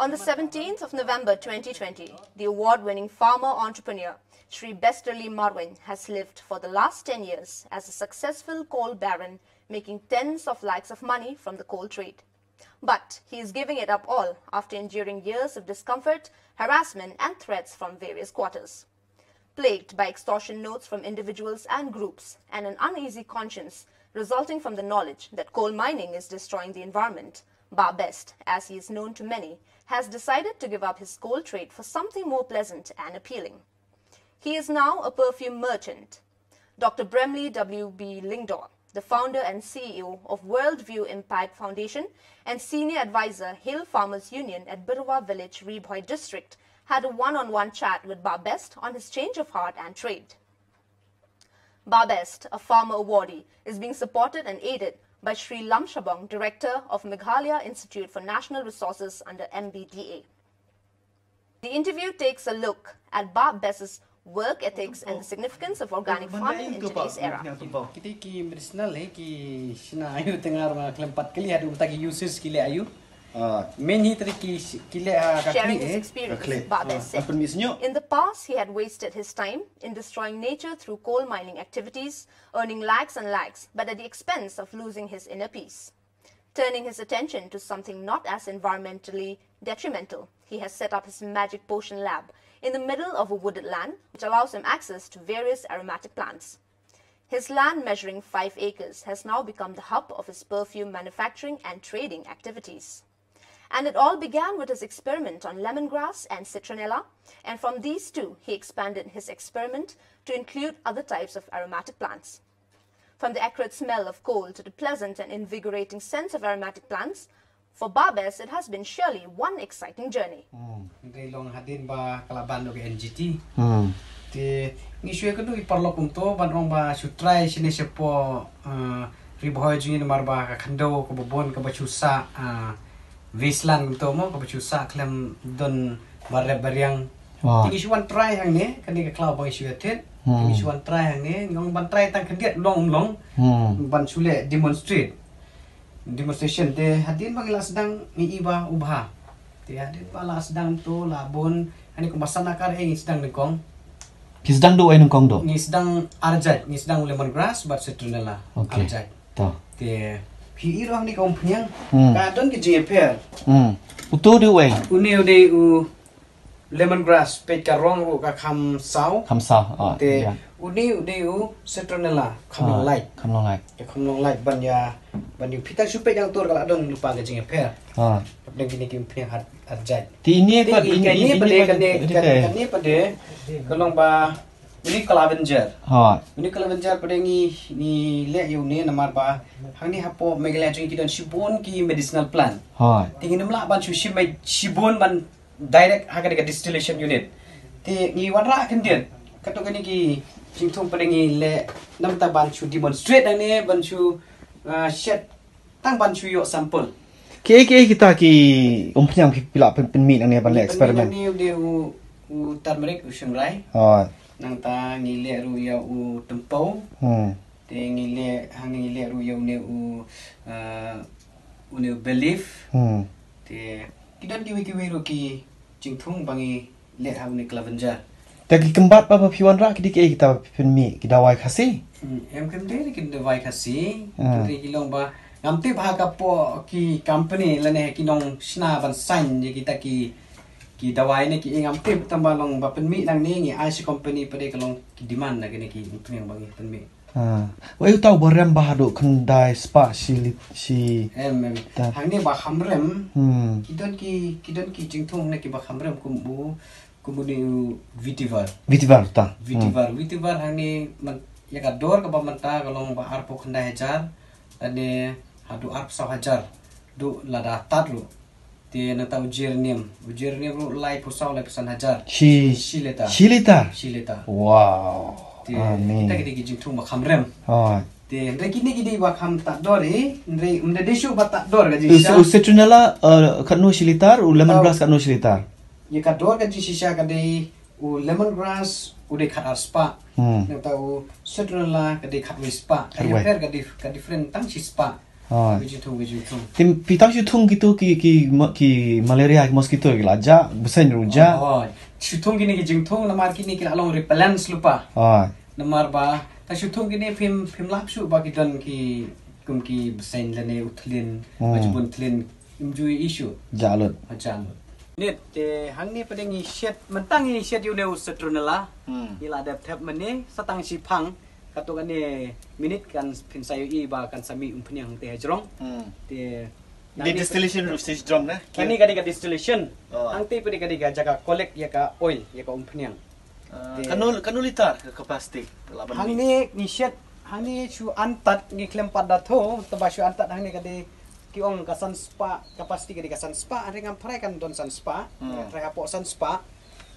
On the 17th of November 2020, the award-winning farmer entrepreneur Shri Bestali Marwin has lived for the last 10 years as a successful coal baron, making tens of lakhs of money from the coal trade. But he is giving it up all after enduring years of discomfort, harassment and threats from various quarters. Plagued by extortion notes from individuals and groups and an uneasy conscience resulting from the knowledge that coal mining is destroying the environment, Bar Best, as he is known to many, has decided to give up his coal trade for something more pleasant and appealing. He is now a perfume merchant. Dr. Bremley W.B. Lingdor, the founder and CEO of Worldview Impact Foundation and senior advisor Hill Farmers Union at Birwa Village, Rebhoy district, had a one-on-one chat with Bar Best on his change of heart and trade. Bar Best, a farmer awardee, is being supported and aided by Shri Lam Shabong, Director of Meghalaya Institute for National Resources under MBDA. The interview takes a look at Bar Best's work ethics and the significance of organic farming in today's era. Sharing his experience, Bar Best said, in the past he had wasted his time in destroying nature through coal mining activities, earning lakhs and lakhs, but at the expense of losing his inner peace. Turning his attention to something not as environmentally detrimental, he has set up his magic potion lab in the middle of a wooded land, which allows him access to various aromatic plants. His land, measuring 5 acres, has now become the hub of his perfume manufacturing and trading activities. And it all began with his experiment on lemongrass and citronella, and from these two, he expanded his experiment to include other types of aromatic plants. From the acrid smell of coal to the pleasant and invigorating sense of aromatic plants, for Bar Best, it has been surely one exciting journey. Vislan tomo ko bachusa klem don barre bariang tingi suan try hang ne kani ka cloud boy shuatet tingi suan try hang ne ngong ban try tang khandiat long ban sule demonstration te hadin bang lasdang ngi iba ubha te hadin ba lasdang to labon ani ko basana kar eng sedang nekong kisdang do ai nekong do ngi sedang arjat ngi sedang lemongrass bat citronella arjat to te Hi irang ni kaum penyang, kadon ke JPR. Utu dia wei. Unil de u lemongrass pet karong u ka kham sau. Te unil de u citronella kham long light. Kham long light ban yu pita supet yang tur kala don lupa ke JPR. Kapden kini kim penyang arjat. Ti ini apa ini pada pada kalong ba ini Calavenger. Ini Calavenger pada ni le yu ni namar ba hang ni hapo Meghalaya chung kidon shibon ki medicinal plant. Tingin namla ban chu shibon ban direct haga dekat distillation unit. Ti ni wadra kendian. Kato kani ki jingthong pada ni le nam ta ban chu demonstrate dang ni ban chu shed tang ban chu yo sample. Ke kita ki umpenyang pila penmi nang ni ban le eksperimen. Ni dia u turmeric u shungrai. Nang ta ngile ru ya u tempau te ngile hang ngile ru ya ne belief te kidan kiwi ru ki jingthung bangi le ha ne Calavenger ta ki kembat pa piwan ra ki kita penmi ki dawai khasi em kemde ki dawai khasi te ki long ba ngamti bha ka po ki company lane ki nong sna ban sign je kita ki dawai ni ki ingam tip tambah long ba penmi nang ni ngi IC company pada kalong ki demand na kini ki yang bagi penmi wei tau borem bahadu kendai spa si em hang ni ba khamrem kidon ki jingthong na ki ba khamrem kumbu ni vitivar hang ni ya ka dor ka ba manta kalong ba arpo kendai hajar ane hadu arp 1,000 du lada tatlu Ti nata ujirnium ru lai pusau lai pesan hajar. Shilita. Wow. Ti kita kita jingthung bakam rem. Ti ndre kini kidi bakam tak dori, ndre desu bat tak dor gaji sisa. Citronella kanu shilitar, lemongrass kanu shilitar. Ye ka dor gaji sisa kadai lemongrass udah kat spa. Nata citronella kadai kat spa. Kayak per kadai different tang spa. Biji tung. Tim pitang shu tung gitu ki malaria ki mosquito ki laja busan ruja. Shu tung gini ki jing tung namar kini ki along repellents lupa. Namar ba ta shu tung gini film lap shu ba ki don ki kum ki busan lene utlin majbun tlin imjui issue. Jalut. Nit hang ni pada ngi shet mentang ngi shet yu neu setrunela. Ila adap tap mene satang si pang kato kan ni minit kan pin sayu I ba kan sami umpnyang te hajrong. Te Di distillation stage drum na. Kani kadi distillation. Ang te pada kadi jaga collect ya ka oil ya ka umpnyang. Kanu litar ke plastik. Hang ni ngi shet hang ni chu antat ngi klempat datho taba chu antat hang ni kadi kiong kasan spa kapasti kadi kasan spa ringam prai kan don san spa trai apo san spa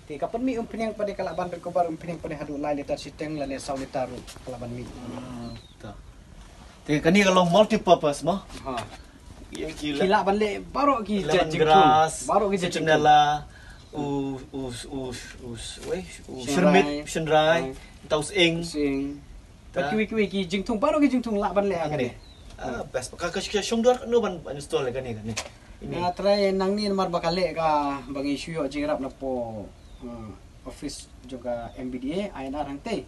ti kapan mi umpnyang pada kalaban berkobar umpnyang pada hadu lai liter siteng lane saw liter kalaban mi te kani kalau multi purpose mo kila balik baru ki grass baru ki jendela shenrai taus ing kiwi ki jingtung baru ki jingtung la ban le agade best ka shong dor no ban install kan ni ini try nang ni mar bakale ka bang issue yo jingrap na po office juga MBDA INR hang te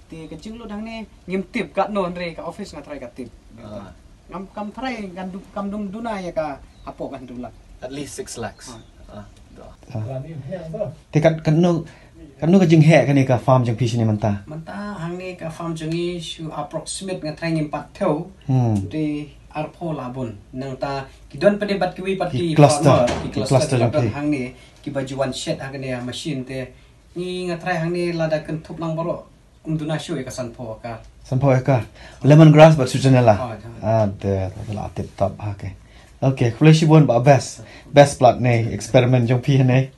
ti kecing lu dang ni ngimtip kat no re ka office nga try ka tip kam try kam dung duna ya ka apo kan dula at least 6 lakhs te kan ka jing he kan ni ka farm jang pish ni manta hang ni ka farm jang ni shu approximate nga try ngim pat theu di arpo labun nang ta kidon pede bat kiwi pat ki cluster hang ni ki baju one shed hang ni machine te ni nga try hang ni lada kan thup lang baro duna shu ka sanpo ka lemongrass but sujanela de la tip top okay flesh bon ba best blood ne experiment jong pi ne